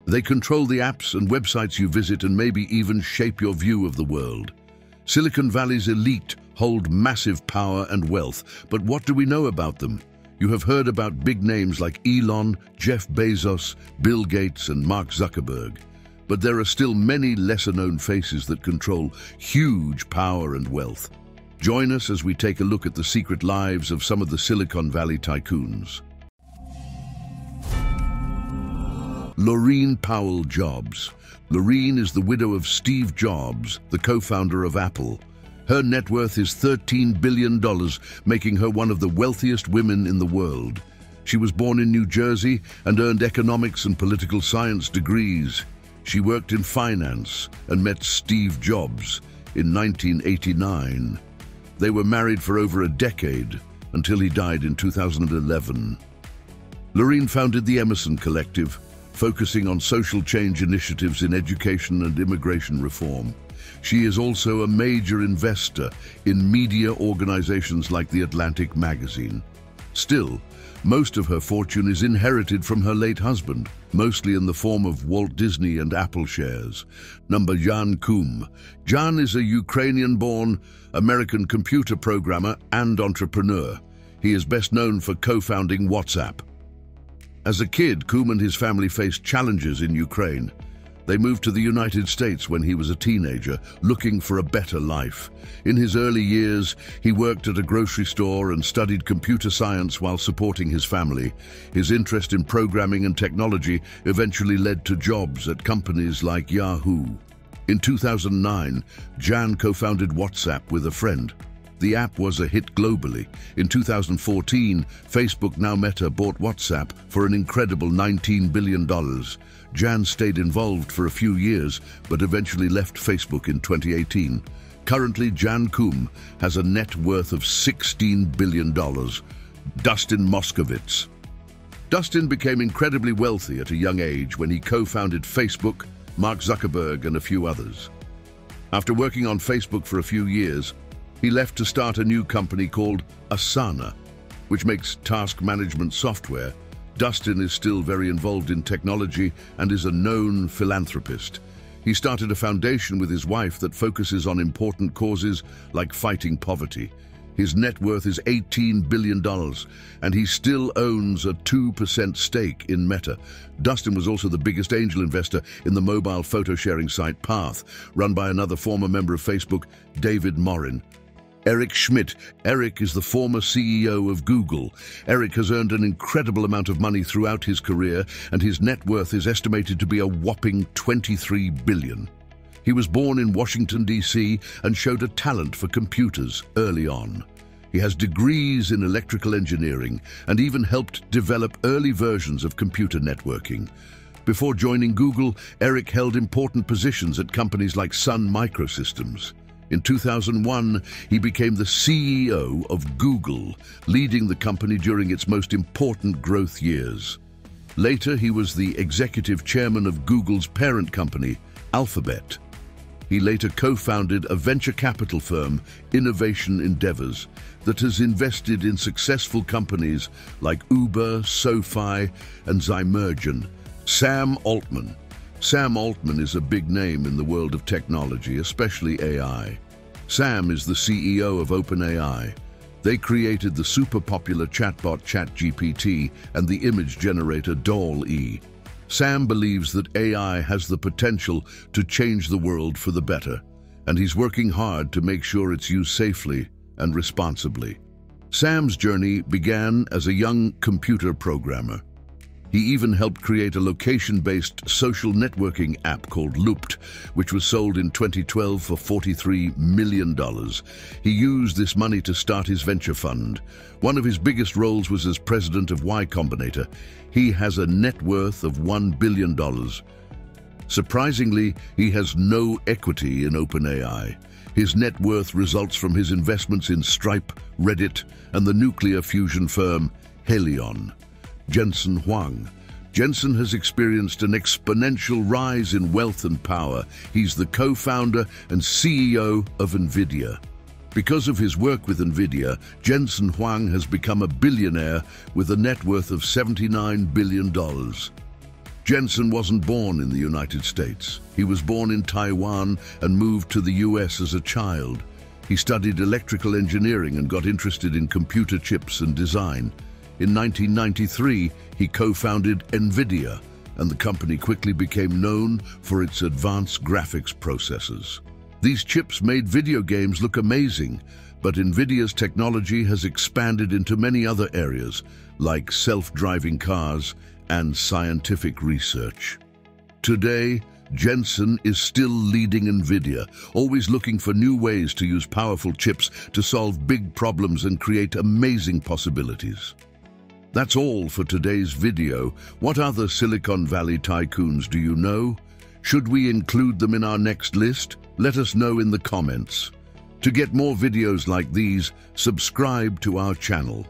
They control the apps and websites you visit and maybe even shape your view of the world. Silicon Valley's elite hold massive power and wealth, but what do we know about them? You have heard about big names like Elon, Jeff Bezos, Bill Gates, and Mark Zuckerberg. But there are still many lesser-known faces that control huge power and wealth. Join us as we take a look at the secret lives of some of the Silicon Valley tycoons. Loren Powell Jobs. Loren is the widow of Steve Jobs, the co-founder of Apple. Her net worth is $13 billion, making her one of the wealthiest women in the world. She was born in New Jersey and earned economics and political science degrees. She worked in finance and met Steve Jobs in 1989. They were married for over a decade until he died in 2011. Loren founded the Emerson Collective, focusing on social change initiatives in education and immigration reform. She is also a major investor in media organizations like The Atlantic magazine. Still, most of her fortune is inherited from her late husband, mostly in the form of Walt Disney and Apple shares. Number Koum. Jan is a Ukrainian-born American computer programmer and entrepreneur. He is best known for co-founding WhatsApp. As a kid, Koum and his family faced challenges in Ukraine. They moved to the United States when he was a teenager, looking for a better life. In his early years, he worked at a grocery store and studied computer science while supporting his family. His interest in programming and technology eventually led to jobs at companies like Yahoo. In 2009, Jan co-founded WhatsApp with a friend. The app was a hit globally. In 2014, Facebook, now Meta, bought WhatsApp for an incredible $19 billion. Jan stayed involved for a few years, but eventually left Facebook in 2018. Currently, Koum has a net worth of $16 billion. Dustin Moskovitz. Dustin became incredibly wealthy at a young age when he co-founded Facebook, Mark Zuckerberg, and a few others. After working on Facebook for a few years, he left to start a new company called Asana, which makes task management software. Dustin is still very involved in technology and is a known philanthropist. He started a foundation with his wife that focuses on important causes like fighting poverty. His net worth is $18 billion, and he still owns a 2% stake in Meta. Dustin was also the biggest angel investor in the mobile photo-sharing site Path, run by another former member of Facebook, David Morin. Schmidt. Eric is the former CEO of Google. Eric has earned an incredible amount of money throughout his career, and his net worth is estimated to be a whopping $23 billion. He was born in Washington, D.C., and showed a talent for computers early on. He has degrees in electrical engineering and even helped develop early versions of computer networking. Before joining Google, Eric held important positions at companies like Sun Microsystems. In 2001, he became the CEO of Google, leading the company during its most important growth years. Later, he was the executive chairman of Google's parent company, Alphabet. He later co-founded a venture capital firm, Innovation Endeavors, that has invested in successful companies like Uber, SoFi, and Zymergen. Sam Altman. Sam Altman is a big name in the world of technology, especially AI. Sam is the CEO of OpenAI. They created the super popular chatbot ChatGPT and the image generator DALL-E. Sam believes that AI has the potential to change the world for the better, and he's working hard to make sure it's used safely and responsibly. Sam's journey began as a young computer programmer. He even helped create a location-based social networking app called Looped, which was sold in 2012 for $43 million. He used this money to start his venture fund. One of his biggest roles was as president of Y Combinator. He has a net worth of $1 billion. Surprisingly, he has no equity in OpenAI. His net worth results from his investments in Stripe, Reddit, and the nuclear fusion firm Helion. Jensen Huang. Jensen has experienced an exponential rise in wealth and power. He's the co-founder and CEO of NVIDIA. Because of his work with NVIDIA, Jensen Huang has become a billionaire with a net worth of $79 billion. Jensen wasn't born in the United States. He was born in Taiwan and moved to the US as a child. He studied electrical engineering and got interested in computer chips and design. In 1993, he co-founded NVIDIA, and the company quickly became known for its advanced graphics processors. These chips made video games look amazing, but NVIDIA's technology has expanded into many other areas, like self-driving cars and scientific research. Today, Jensen is still leading NVIDIA, always looking for new ways to use powerful chips to solve big problems and create amazing possibilities. That's all for today's video. What other Silicon Valley tycoons do you know? Should we include them in our next list? Let us know in the comments. To get more videos like these, subscribe to our channel.